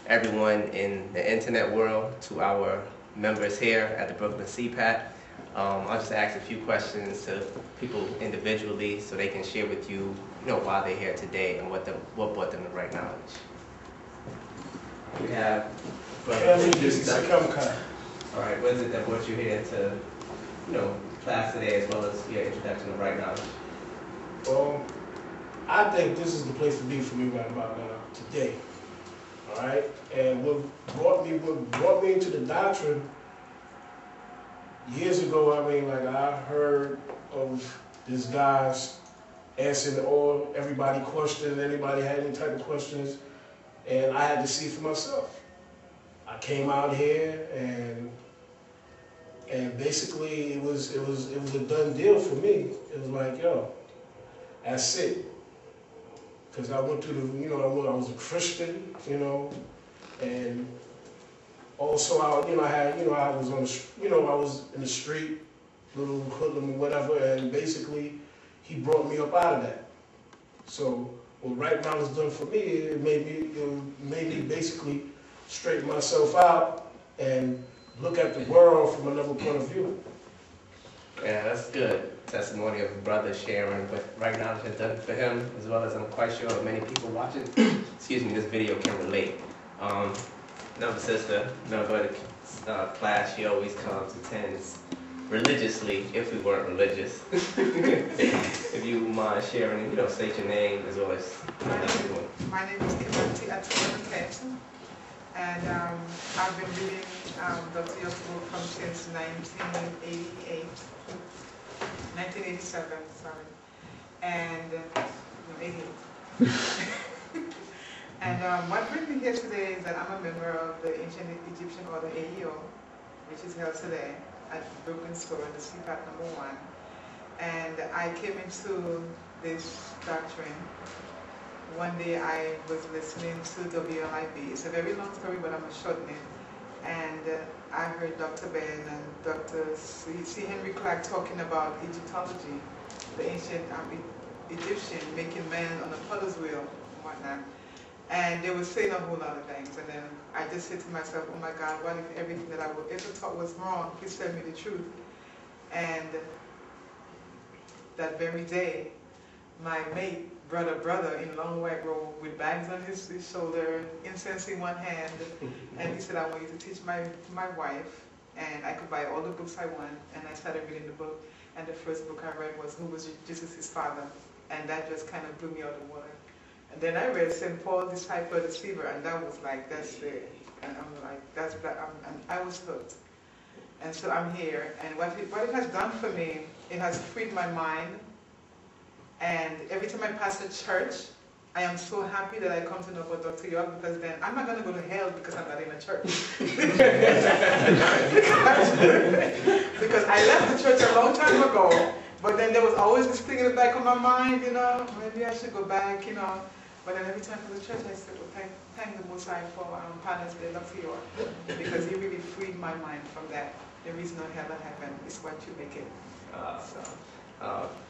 everyone in the internet world, to our members here at the Brooklyn CPAC. I'll just ask a few questions to people individually so they can share with you, why they're here today and what brought them to right knowledge. We have Brother. All right, what is it that brought you here to, class today, as well as your introduction to right knowledge? I think this is the place to be for me right about now, today. All right, and what brought me into the doctrine years ago. I mean, like, I heard of this guy's answering everybody questions. Anybody had any type of questions, and I had to see for myself. I came out here and basically it was a done deal for me. It was like, yo, that's it. Because I went through I was a Christian, and also I was on I was in the street, little hoodlum, whatever, and basically he brought me up out of that. So what right now is done for me, it made me basically straighten myself out and look at the world from another point of view. Yeah, that's good. Testimony of a brother sharing what right knowledge has done for him, as well as I'm quite sure many people watching this video can relate. Another sister, another class, she always comes, attends religiously, if we weren't religious. If you mind sharing, state your name as well as My name is Timothy Atsumaket, and I've been reading Dr. York's book since 1987, sorry, and no, 88. And what brings me here today is that I'm a member of the Ancient Egyptian Order AEO, which is held today at Brooklyn Store in the CPAC #1. And I came into this doctrine. One day I was listening to WLIB. It's a very long story, but I'm going to shorten it. And I heard Dr. Ben and Dr. C. Henry Clark talking about Egyptology, the ancient Egyptian making man on a potter's wheel and whatnot. And they were saying a whole lot of things. And then I just said to myself, oh my God, what if everything that I ever thought was wrong, please tell me the truth. And that very day, my mate brought a brother in long white robe with bags on his shoulder, incense in one hand, and he said, I want you to teach my wife, and I could buy all the books I want. And I started reading the book, and the first book I read was Who Was Jesus' Father? And that just kind of blew me out of the water. And then I read St. Paul, Disciple, Deceiver, and that was like, that's it. And I'm like, I was hooked. And so I'm here, and what it has done for me, it has freed my mind. And every time I pass a church, I am so happy that I come to know about Dr. York, because then I'm not going to go to hell because I'm not in a church. Because I left the church a long time ago, but then there was always this thing in the back of my mind, maybe I should go back, But then every time I go to church, I said, well, thank the Most High for Partners Day, Dr. York, because he really freed my mind from that. There is no hell or heaven, it's what you make it.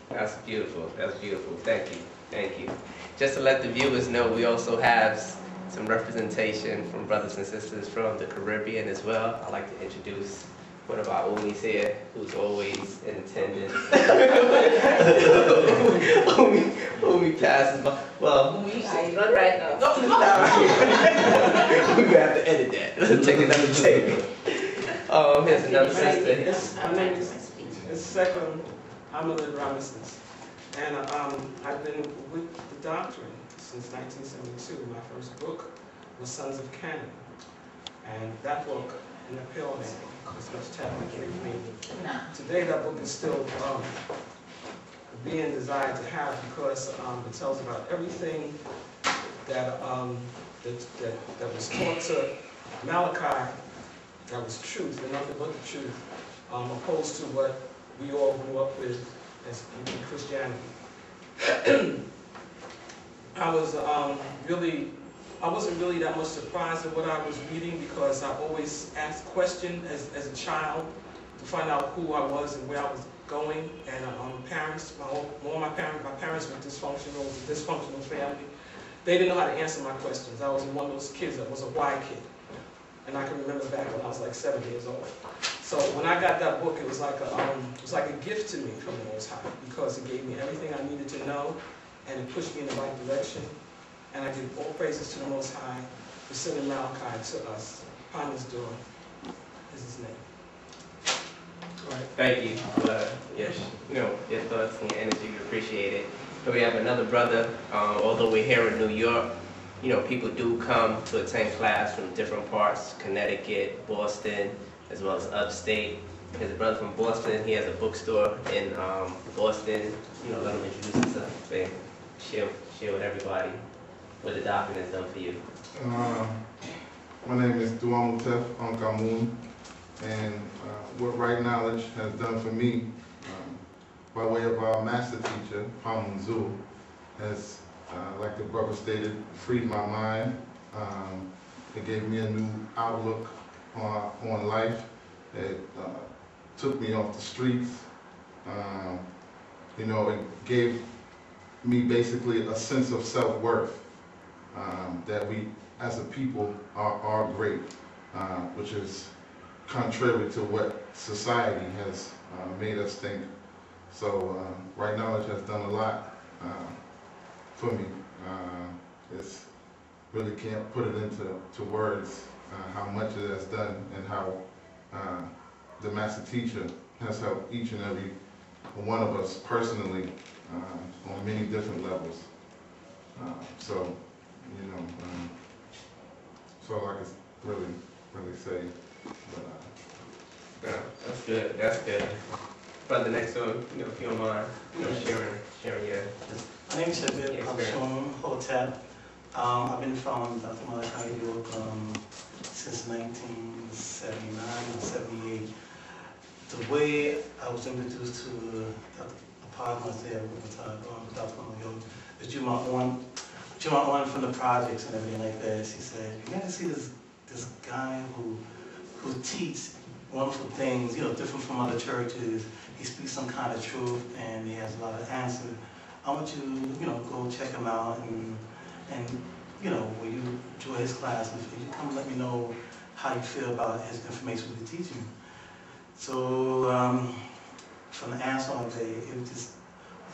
That's beautiful. That's beautiful. Thank you. Thank you. Just to let the viewers know, we also have some representation from brothers and sisters from the Caribbean as well. I'd like to introduce one of our Umis here, who's always in attendance. Umi passes by. Well, not right now. No. We're going to have to edit that. Take another take. Here's another sister. Second, I'm a little Ramesses, and I've been with the doctrine since 1972. My first book was Sons of Canon, and that book, in the Pale Man, is much talent gave me. Today, that book is still being desired to have, because it tells about everything that was taught to Malachi that was truth, and nothing but the truth, opposed to what we all grew up with as in Christianity. I wasn't really that much surprised at what I was reading, because I always asked questions as a child to find out who I was and where I was going. And my parents were dysfunctional. It was a dysfunctional family. they didn't know how to answer my questions. I was one of those kids that was a why kid. And I can remember back when I was like 7 years old. So when I got that book, it was like a gift to me from the Most High, because it gave me everything I needed to know, and it pushed me in the right direction. And I give all praises to the Most High for sending Malachi to us upon this door. Is his name. All right, thank you for your thoughts and your energy. We appreciate it. So we have another brother. Although we're here in New York, people do come to attend class from different parts: Connecticut, Boston, as well as upstate. There's a brother from Boston. He has a bookstore in Boston. Let him introduce himself. Share with everybody what the doctrine has done for you. My name is Duamutef Ankamun, and what Right Knowledge has done for me, by way of our master teacher, Pamun Zu, has, like the brother stated, freed my mind. It gave me a new outlook on life. It took me off the streets. It gave me basically a sense of self-worth, that we as a people are great, which is contrary to what society has made us think. So Right Knowledge has done a lot for me. It's really can't put it into words how much it has done, and how the master teacher has helped each and every one of us personally on many different levels. So all I can really say. But, That's good. That's good. Brother next door, if you don't mind, sharing your. My name is Shabir Hamshon Hotep. I've been from Dr. Malachi, New York, since 1979 or 78. The way I was introduced to the partners there with Dr. Malachi is Juma on from the projects and everything like that. She said, "You gotta see this guy who teaches wonderful things, different from other churches. He speaks some kind of truth, and he has a lot of answers. I want you, go check him out, and when you enjoy his classes, you come let me know how you feel about his information he's teaching." So from the answer of the day, it was just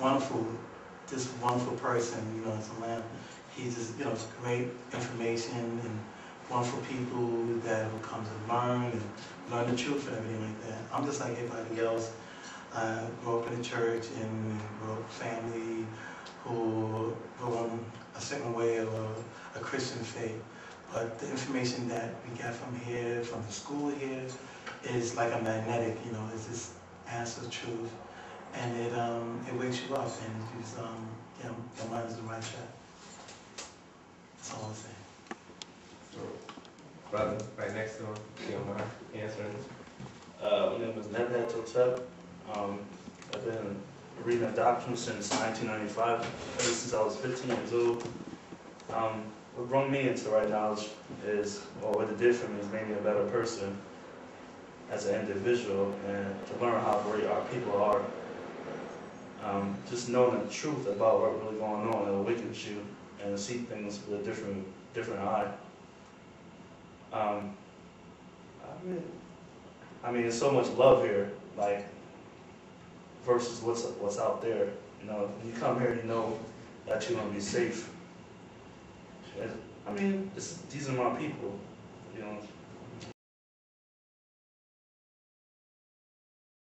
wonderful. This wonderful person, it's a man. He's just, great information and wonderful people that will come to learn the truth and everything like that. I'm just like everybody else. I grew up in the church and grew up in a family who grew on a certain way of a Christian faith. But the information that we get from here, from the school here, is like a magnetic, it's just answer truth. And it wakes you up, and you just, your mind is the right track. That's all I'm saying. Brother, right next to him, if you don't mind answering. My name is Nedad Totep. I've been reading the doctrine since 1995, ever since I was 15 years old. What brought me into Right Knowledge is, or what it did for me, is made me a better person as an individual, and to learn how great our people are. Just knowing the truth about what's really going on, it awakens you and see things with a different eye. There's so much love here, like, versus what's out there. When you come here, you know that you're gonna be safe. These are my people.